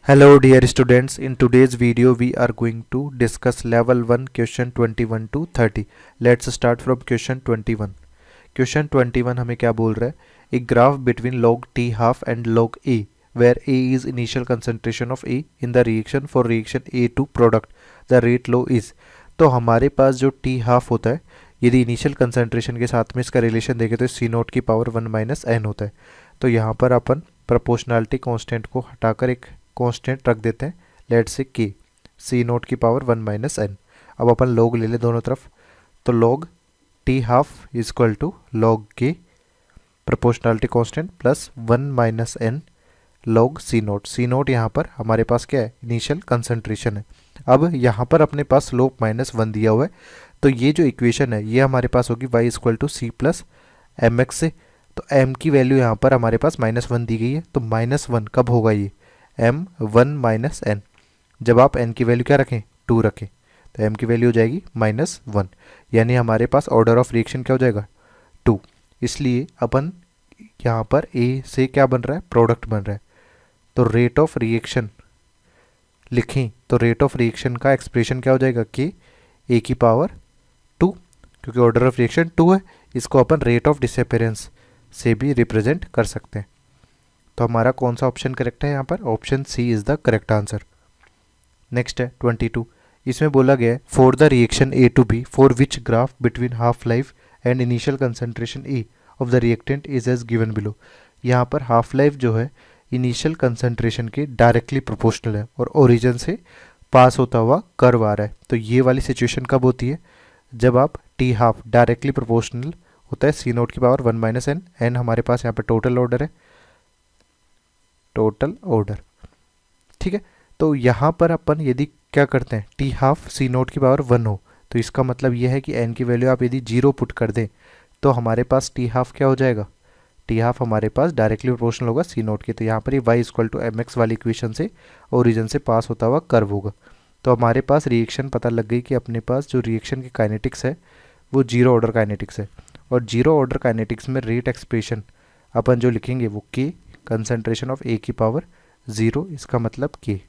Hello dear students, in today's video we are going to discuss level 1 question 21 to 30. Let's start from question 21. Question 21 हमें क्या बोल रहा है? A graph between log T half and log A where A is initial concentration of A in the reaction for reaction A to product. The rate law is. तो हमारे पास जो T half होता है यदि इनिशियल कंसंट्रेशन के साथ में इसका रिलेशन देखें तो सी नोट की पावर 1 माइनस एन होता है। तो यहाँ पर अपन प्रोपोर्शनलिटी कांस्टेंट को हटाकर एक कांस्टेंट रख देते हैं, लेट से के सी नोट की पावर 1 माइनस एन। अब अपन लॉग ले ले दोनों तरफ, तो log T half is equal to log K proportionality constant plus 1 minus N log C naught. C naught यहाँ पर हमारे पास क्या है? इनिशियल कंसंट्रेशन है। अब यहाँ पर अपने पास स्लोप -1 दिया हुआ है, तो ये जो इक्वेशन है ये हमारे पास होगी y equal to c plus m x से। तो m की वैल्यू यहाँ पर हमारे पास -1 दी गई है, तो -1 कब होगा? ये m1 माइनस एन। जब आप n की वैल्यू क्या रखें? 2 रखें, तो m की वैल्यू हो जाएगी -1, यानी हमारे पास ऑर्डर ऑफ रिएक्शन क्या हो जाएगा? 2। इसलिए अपन यहाँ पर a से क्या बन रहा है? प्रोडक्ट बन रहा है। तो रेट ऑफ रिएक्शन लिखें तो रेट ऑफ रिएक्शन का एक्सप्रेशन क्या हो जाएगा? कि a की पावर 2, क्योंकि ऑर्डर ऑफ रिएक्शन 2 है। इसको अपन रेट ऑफ डिसअपीयरेंस से भी रिप्रेजेंट कर सकते हैं। तो हमारा कौन सा ऑप्शन करेक्ट है यहाँ पर? Option C is the correct answer. Next है 22। इसमें बोला गया है for the reaction A to B for which graph between half life and initial concentration A of the reactant is as given below. यहाँ पर हाफ लाइफ जो है initial concentration के डायरेक्टली प्रोपोर्शनल है और ओरिजिन से पास होता हुआ कर्व आ रहा है। तो ये वाली सिचुएशन कब होती है? जब आप टी हाफ डायरेक्टली प्रोपोर्शनल होता है सी नोट की पावर 1 माइनस एन। एन हमारे पास यहाँ पे टोटल ऑर्डर है, टोटल ऑर्डर, ठीक है। तो यहाँ पर अपन यदि क्या करते हैं, टी हाफ सी नोट की पावर 1 हो, तो इसका मतलब यह है कि एन की वैल्यू आप यदि 0 पुट कर दें तो हमारे पास टी हाफ क्या हो जाएगा? टी हाफ हमारे पास डायरेक्टली प्रोपोर्शनल होगा सी नोट के। तो यहाँ पर ये y equal to m x वाली इक्वेशन से ओरिजिन से पास होता हुआ कर्व होगा। तो हमारे पास रिएक्शन पता लग गई कि अपने पास जो रिएक्शन की काइनेटिक्स है वो जीरो ऑर्डर काइनेटिक्स है, और जीरो ऑर्डर काइनेटिक्स में रेट एक्सप्रेशन अपन जो लिखेंगे वो के कंसंट्रेशन ऑफ ए की पावर 0, इसका मतलब के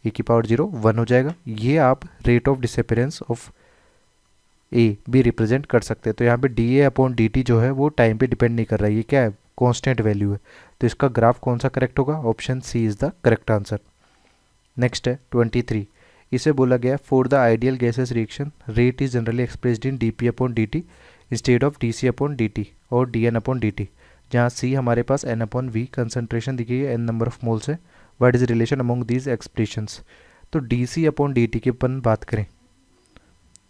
ए की पावर 0 1 हो जाएगा। ये आप रेट ऑफ डिसअपीयरेंस ऑफ ए भी रिप्रेजेंट कर सकते हैं। तो यहाँ पे D A upon D T जो है वो टाइम पे डिपेंड नहीं कर रहा है, ये क्या है? कांस्टेंट वैल्यू है। तो इसका ग्राफ कौन सा करेक्ट होगा? Option C is the correct answer. Next है 23। इसे बोला गया for the ideal gases reaction rate is generally expressed in D P upon D T instead of D C upon D T और D N upon D T, जहाँ C हमारे पास N upon V concentration दिखी है, N number of moles है। What is relation among these expressions? तो D C upon D T की अपन बात करें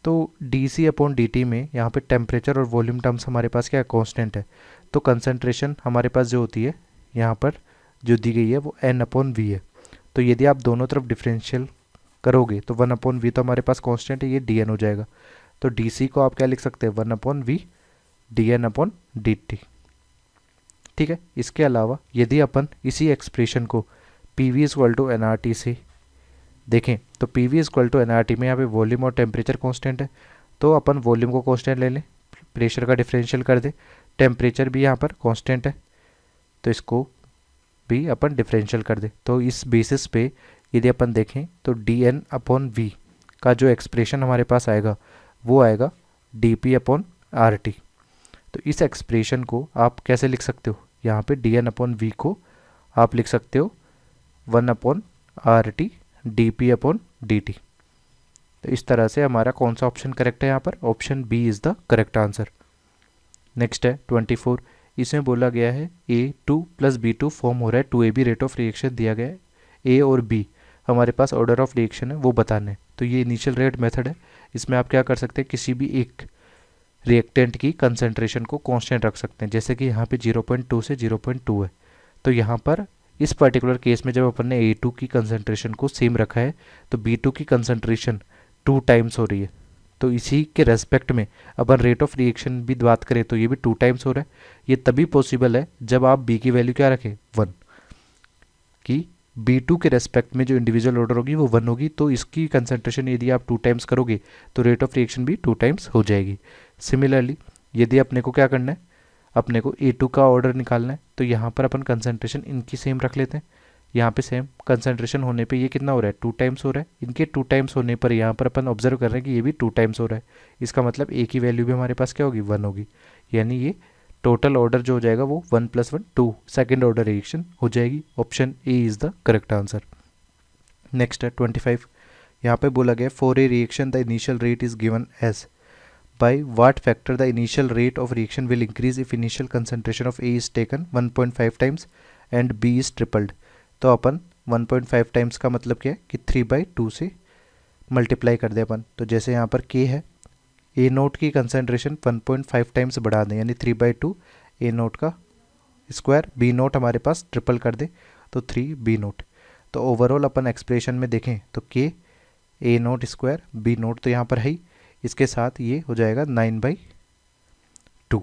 तो D C upon D t में यहाँ पे टेम्परेचर और वॉल्यूम टर्म्स हमारे पास क्या है? कॉन्स्टेंट है। तो कंसनट्रेशन हमारे पास जो होती है यहाँ पर जो दी गई है वो एन अपॉन वी है। तो यदि आप दोनों तरफ डिफरेंशियल करोगे तो 1 अपॉन वी तो हमारे पास कांस्टेंट है, ये डी एन हो जाएगा। तो डी सी को आप क्या लिख सकते हैं? 1 upon V d N upon D t, ठीक है। इसके अलावा यदि अपन इसी एक्सप्रेशन को P V equal to n R T से देखें तो P V equal to n R T में यहाँ पे वॉल्यूम और टेम्परेचर कांस्टेंट है, तो अपन वॉल्यूम को कांस्टेंट ले लें, प्रेशर का डिफरेंशियल कर दे, टेम्परेचर भी यहाँ पर कांस्टेंट है तो इसको भी अपन डिफरेंशियल कर दे। तो इस बेसिस पे यदि अपन देखें तो डी एन अपॉन वी का जो एक्सप्रेशन हमारे पास आएगा वो आएगा D P upon R T. तो इस एक्सप्रेशन को आप कैसे लिख सकते हो? यहाँ पे डी एन अपॉन वी को आप लिख सकते हो 1 upon R T D P upon D T. तो इस तरह से हमारा कौन सा ऑप्शन करेक्ट है यहाँ पर? Option B is the correct answer. Next है 24। इसमें बोला गया है A2 प्लस B2 फॉर्म हो रहा है 2AB रेट ऑफ रिएक्शन दिया गया है, A और B हमारे पास ऑर्डर ऑफ रिएक्शन है वो बताना है। तो ये इनिशियल रेट मेथड है, इसमें आप क्या कर सकते हैं? किसी भी एक रिएक्टेंट की कंसंट्रेशन को कांस्टेंट रख सकते हैं, जैसे कि यहाँ पे 0.2 से 0.2 है। तो यहाँ पर इस पर्टिकुलर केस में जब अपन ने A2 की कंसंट्रेशन को सेम रखा है तो B2 की कंसंट्रेशन 2 टाइम्स हो रही है। तो इसी के रेस्पेक्ट में अपन रेट ऑफ रिएक्शन भी बात करें तो ये भी 2 टाइम्स हो रहा है। ये तभी पॉसिबल है जब आप B की वैल्यू क्या रखें? 1, कि B2 के रेस्पेक्ट में जो इंडिविजुअल ऑर्डर होगी वो 1 होगी, तो इसकी कंसंट्रेशन यदि आप 2 टाइम्स करोगे तो रेट ऑफ रिएक्शन भी 2 टाइम्स हो जाएगी। सिमिलरली यदि अपने को क्या करना है? अपने को A2 का ऑर्डर निकालना है, तो यहाँ पर अपन कंसंट्रेशन इनकी सेम रख लेते हैं, यहाँ पे सेम कंसंट्रेशन होने पे ये कितना हो रहा है, 2 टाइम्स हो रहा है। इनके 2 टाइम्स होने पर यहाँ पर अपन ऑब्जर्व कर रहे हैं कि ये भी 2 टाइम्स हो रहा है। इसका मतलब ए की वैल्यू भी हमारे पास क्या होगी, 1 होगी। यानी ये टोटल ऑर्डर जो हो जाएगा वो 1 + 1 2 सेकेंड ऑर्डर रिएक्शन हो जाएगी। Option A is the correct answer. Next है 25। यहाँ पे बोला गया for a reaction the initial rate is given as by what factor the initial rate of reaction will increase if initial concentration of A is taken 1.5 times and B is tripled। तो अपन 1.5 times का मतलब क्या है कि 3/2 से multiply कर दे अपन। तो जैसे यहाँ पर K है, ए नोट की कंसनट्रेशन 1.5 टाइम्स बढ़ा दें यानी 3/2 ए नोट का स्क्वायर, बी नोट हमारे पास ट्रिपल कर दे तो 3 बी नोट। तो ओवरऑल अपन एक्सप्रेशन में देखें तो K ए नोट स्क्वायर बी नोट तो यहाँ पर है ही, इसके साथ ये हो जाएगा 9/2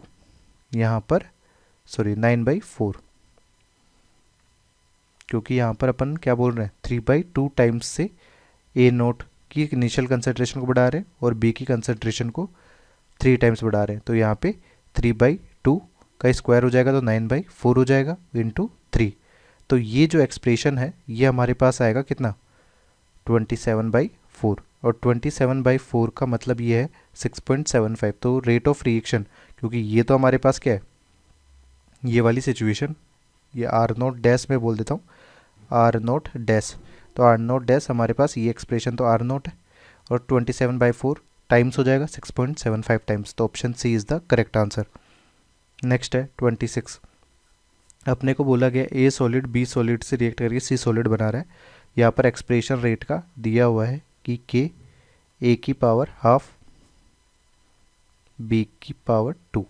यहाँ पर, सॉरी 9/4, क्योंकि यहाँ पर अपन क्या बोल रहे हैं 3/2 टाइम्स से ए नोट की इनिशियल कंसंट्रेशन को बढ़ा रहे हैं और बी की कंसंट्रेशन को 3 टाइम्स बढ़ा रहे हैं। तो यहाँ पे 3/2 का स्क्वायर हो जाएगा तो 9/4 हो जाएगा इंटू 3। तो ये जो एक्सप्रेशन है ये हमारे पास आएगा कितना, 27/4। और 27/4 का मतलब ये है 6.75। तो रेट ऑफ रिएक्शन, क्योंकि ये तो हमारे पास क्या है, ये वाली सिचुएशन, ये आर नोट डैश में बोल देता हूँ, आर नोट डैश। तो आर नोट डैश हमारे पास ये एक्सप्रेशन तो आर नोट है और 27/4 टाइम्स हो जाएगा 6.75 टाइम्स। तो option C is the correct answer. Next है 26। अपने को बोला गया ए सॉलिड बी सॉलिड से रिएक्ट करके सी सॉलिड बना रहा है। यहाँ पर एक्सप्रेशन रेट का दिया हुआ है कि के ए की पावर हाफ बी की power 2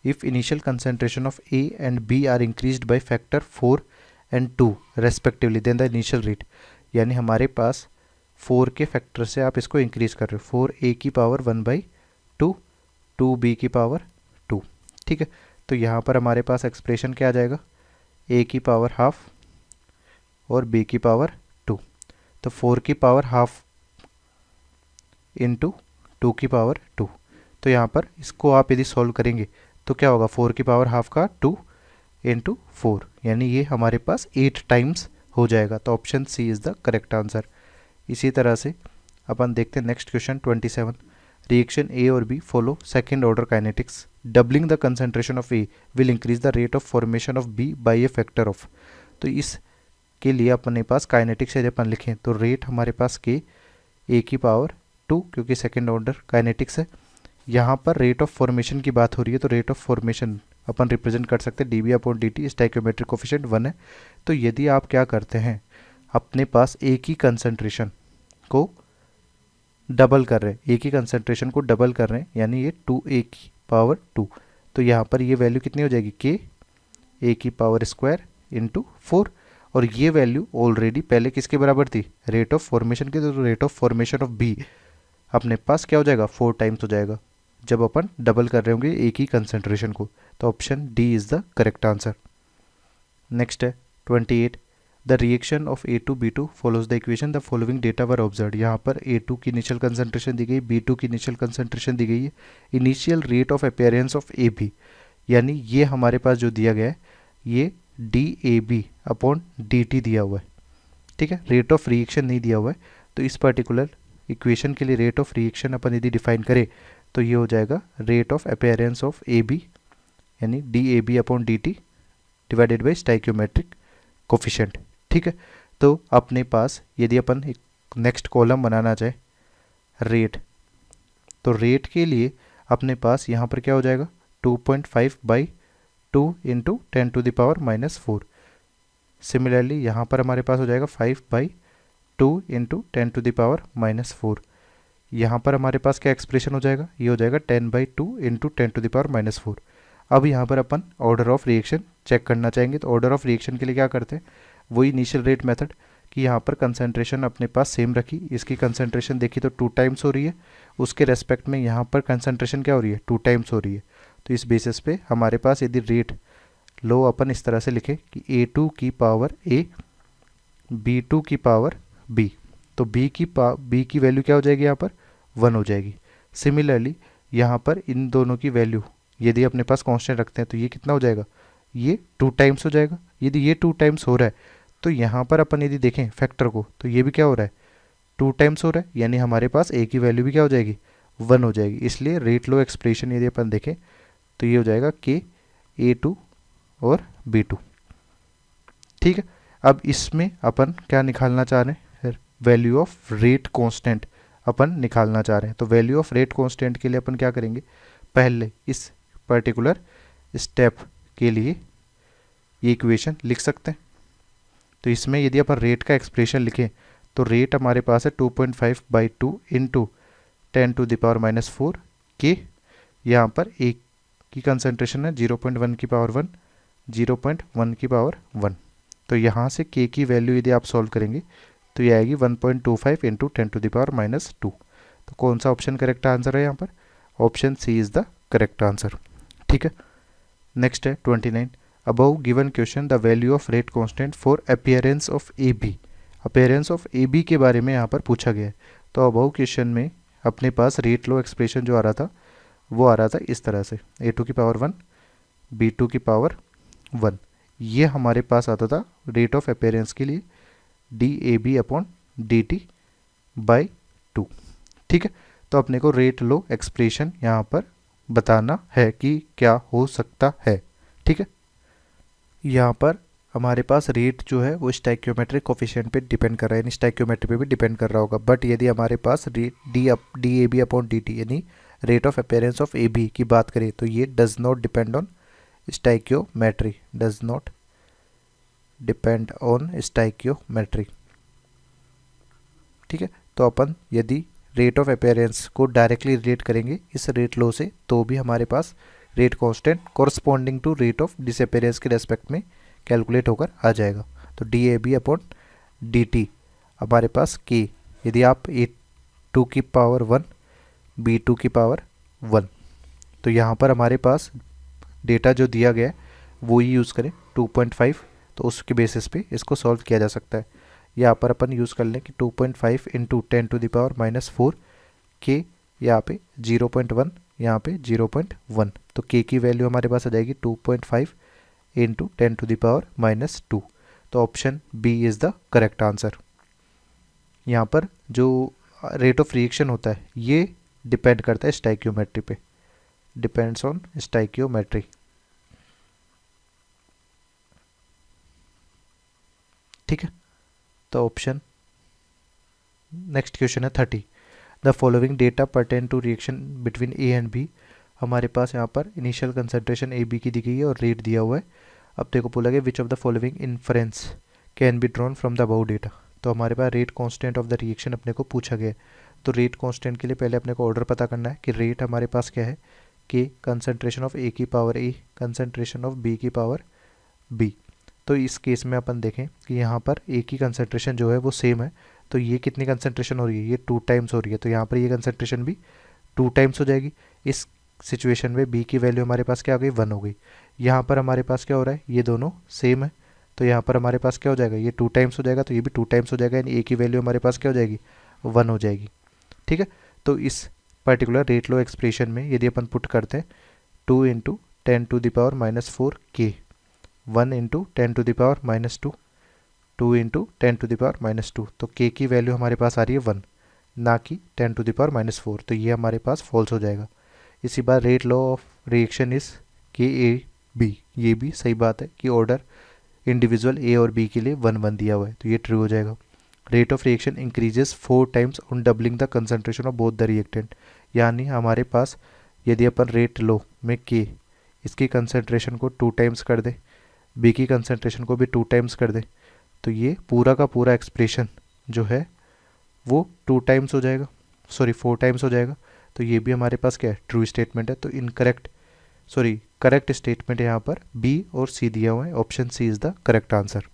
if initial concentration of A and B are increased by factor 4 and 2 respectively then the initial rate. यानी हमारे पास 4 के फैक्टर से आप इसको इंक्रीज कर रहे हो, 4 ए की पावर 1/2 2 बी की पावर 2। ठीक है, तो यहाँ पर हमारे पास एक्सप्रेशन क्या आ जाएगा, ए की पावर हाफ और बी की पावर 2। तो 4 की पावर हाफ इंटू 2 की पावर 2। तो यहाँ पर इसको आप यदि सॉल्व करेंगे तो क्या होगा, 4 की पावर हाफ का 2 इंटू 4, यानी ये हमारे पास 8 टाइम्स हो जाएगा। तो option C is the correct answer. इसी तरह से अपन देखते हैं नेक्स्ट क्वेश्चन 27। रिएक्शन ए और B follow second order kinetics, doubling the concentration of A will increase the rate of formation of B by a factor of. तो इस के लिए अपने पास काइनेटिक्स यदि अपन लिखें तो रेट हमारे पास के ए की पावर 2, क्योंकि सेकेंड ऑर्डर काइनेटिक्स है। यहाँ पर रेट ऑफ फॉर्मेशन की बात हो रही है तो rate of formation upon represent कर सकते हैं dB/dt, स्टोइकियोमेट्रिक कोफिशिएंट 1 है। तो यदि आप क्या करते हैं, अपने पास ए की कंसंट्रेशन को डबल कर रहे हैं, ए की कंसंट्रेशन को डबल कर रहे हैं यानी ये 2a की पावर 2। तो यहाँ पर ये वैल्यू कितनी हो जाएगी, के ए की पावर स्क्वायर इंटू 4। और ये वैल्यू ऑलरेडी पहले किसके बराबर थी, रेट ऑफ फॉर्मेशन की। तो rate of formation of B अपने पास क्या हो जाएगा, 4 टाइम्स हो जाएगा जब अपन डबल कर रहे होंगे ए की कंसंट्रेशन को। तो option D is the correct answer. Next है 28। The reaction of A2B2 follows the equation the following data were observe. यहाँ पर A2 की इनिशियल कंसंट्रेशन दी गई, B2 की इनिशियल कंसंट्रेशन दी गई है, initial rate of appearance of AB, यानी ये हमारे पास जो दिया गया है ये DAB/dt दिया हुआ है। ठीक है, रेट ऑफ रिएक्शन नहीं दिया हुआ है। तो इस पर्टिकुलर इक्वेशन के लिए रेट ऑफ रिएक्शन अपन यदि डिफाइन करें तो ये हो जाएगा rate of appearance of AB यानी DAB/dt divided by stoichiometric coefficient. ठीक है, तो अपने पास यदि अपन एक नेक्स्ट कॉलम बनाना चाहे रेट, तो रेट के लिए अपने पास यहाँ पर क्या हो जाएगा 2.5/2 इंटू 10⁻⁻⁴। सिमिलरली यहाँ पर हमारे पास हो जाएगा 5/2 इंटू 10⁻⁻⁴। यहाँ पर हमारे पास क्या एक्सप्रेशन हो जाएगा, ये हो जाएगा 10/2 इंटू 10⁻⁻⁴। अब यहाँ पर अपन ऑर्डर ऑफ रिएक्शन चेक करना चाहेंगे। तो ऑर्डर ऑफ रिएक्शन के लिए क्या करते हैं, वही इनिशियल रेट मेथड कि यहाँ पर कंसंट्रेशन अपने पास सेम रखी, इसकी कंसंट्रेशन देखी तो 2 टाइम्स हो रही है, उसके रेस्पेक्ट में यहाँ पर कंसंट्रेशन क्या हो रही है, 2 टाइम्स हो रही है। तो इस बेसिस पे हमारे पास यदि रेट लो अपन इस तरह से लिखे कि A2 की पावर A B2 की पावर B, तो B की वैल्यू क्या हो जाएगी, यहाँ पर 1 हो जाएगी। सिमिलरली यहाँ पर इन दोनों की वैल्यू यदि अपने पास कांस्टेंट रखते हैं तो ये कितना हो जाएगा, ये 2 टाइम्स हो जाएगा। यदि ये 2 टाइम्स हो रहा है तो यहाँ पर अपन यदि देखें फैक्टर को तो ये भी क्या हो रहा है, 2 टाइम्स हो रहा है, यानी हमारे पास ए की वैल्यू भी क्या हो जाएगी, 1 हो जाएगी। इसलिए रेट लो एक्सप्रेशन यदि अपन देखें तो ये हो जाएगा के A2 और B2। ठीक है, अब इसमें अपन क्या निकालना चाह रहे हैं, वैल्यू ऑफ रेट कांस्टेंट अपन निकालना चाह रहे हैं। तो वैल्यू ऑफ रेट कांस्टेंट के लिए अपन क्या करेंगे, पहले इस पर्टिकुलर स्टेप के लिए ये इक्वेशन लिख सकते हैं। तो इसमें यदि अपन रेट का एक्सप्रेशन लिखें तो रेट हमारे पास है 2.5/2 इंटू 10⁻⁻⁴ के, यहाँ पर एक की कंसंट्रेशन है 0.1 की पावर 1, 0.1 की पावर 1। तो यहाँ से के की वैल्यू यदि आप सॉल्व करेंगे तो ये आएगी 1.25 इंटू 10⁻⁻²। तो कौन सा ऑप्शन करेक्ट आंसर है यहाँ पर, option C is the correct answer. ठीक है, नेक्स्ट है 29। Above given question the value of rate constant for appearance of A B. Appearance of A B के बारे में यहाँ पर पूछा गया है। तो अबव क्वेश्चन में अपने पास रेट लो एक्सप्रेशन जो आ रहा था वो आ रहा था इस तरह से, A2 की पावर 1, B2 की पावर 1। ये हमारे पास आता था रेट ऑफ अपीयरेंस के लिए dAB/dt/2। ठीक है, तो अपने को रेट लो एक्सप्रेशन यहाँ पर बताना है कि क्या हो सकता है। ठीक है, यहाँ पर हमारे पास रेट जो है वो स्टाइक्योमेट्रिक कोफिशिएंट पे डिपेंड कर रहा है, यानी स्टाइक्योमेट्री पे भी डिपेंड कर रहा होगा। बट यदि हमारे पास रेट dAB/dt यानी rate of appearance of A B की बात करें तो ये does not depend on stoichiometry, does not depend on stoichiometry. ठीक है, तो अपन यदि रेट ऑफ अपीयरेंस को डायरेक्टली रिलेट करेंगे इस रेट लो से तो भी हमारे पास rate constant corresponding to rate of disappearance के रेस्पेक्ट में कैलकुलेट होकर आ जाएगा। तो dAB/dt हमारे पास के, यदि आप A2 की पावर 1, B2 की पावर 1, तो यहाँ पर हमारे पास डेटा जो दिया गया है वो ही यूज़ करें 2.5, तो उसके बेसिस पे इसको सॉल्व किया जा सकता है। यहाँ पर अपन यूज़ कर लें कि 2.5 इंटू 10⁻⁻⁴ के, यहाँ पे 0.1, यहाँ पे 0.1, तो के की वैल्यू हमारे पास आ जाएगी 2.5 इंटू 10⁻⁻²। तो option B is the correct answer. यहाँ पर जो रेट ऑफ रिएक्शन होता है ये डिपेंड करता है स्टाइक्योमेट्री पे, डिपेंड्स ऑन स्टाइक्योमेट्री। ठीक है, तो ऑप्शन नेक्स्ट क्वेश्चन है 30। The following data pertain to reaction between A and B. हमारे पास यहाँ पर इनिशियल कंसंट्रेशन ए बी की दी गई है और रेट दिया हुआ है। अब देखो बोला गया which of the following inference can be drawn from the above data. तो हमारे पास rate constant of the reaction अपने को पूछा गया है। तो रेट कांस्टेंट के लिए पहले अपने को ऑर्डर पता करना है कि रेट हमारे पास क्या है, कि कंसंट्रेशन ऑफ ए की power a, concentration of B की पावर बी। तो इस केस में अपन देखें कि यहाँ पर ए की कंसंट्रेशन जो है वो सेम है, तो ये कितनी कंसंट्रेशन हो रही है, ये 2 टाइम्स हो रही है, तो यहाँ पर ये कंसंट्रेशन भी 2 टाइम्स हो जाएगी। इस सिचुएशन में बी की वैल्यू हमारे पास क्या हो गई, 1 हो गई। यहाँ पर हमारे पास क्या हो रहा है, ये दोनों सेम है, तो यहाँ पर हमारे पास क्या हो जाएगा, ये 2 टाइम्स हो जाएगा, तो ये भी 2 टाइम्स हो जाएगा, यानी ए की वैल्यू हमारे पास क्या हो जाएगी, 1 हो जाएगी। ठीक है, तो इस पर्टिकुलर रेट लो एक्सप्रेशन में यदि अपन पुट करते हैं 2 इंटू 10⁻⁻⁴ के, 1 इंटू 10⁻⁻², 2 इंटू 10⁻⁻², तो के की वैल्यू हमारे पास आ रही है 1, ना कि 10⁻⁻⁴, तो ये हमारे पास फॉल्स हो जाएगा। इसी बार rate law of reaction is K A B, ये भी सही बात है कि ऑर्डर इंडिविजुअल ए और बी के लिए 1 1 दिया हुआ है, तो ये ट्रू हो जाएगा। Rate of reaction increases 4 times on doubling the concentration of both the reactant. यानी हमारे पास यदि अपन रेट लो में के इसकी कंसंट्रेशन को 2 टाइम्स कर दे, बी की कंसंट्रेशन को भी 2 टाइम्स कर दे, तो ये पूरा का पूरा एक्सप्रेशन जो है वो 2 टाइम्स हो जाएगा, सॉरी 4 टाइम्स हो जाएगा। तो ये भी हमारे पास क्या है, ट्रू स्टेटमेंट है। तो करेक्ट स्टेटमेंट यहाँ पर बी और सी दिया हुआ है, option C is the correct answer.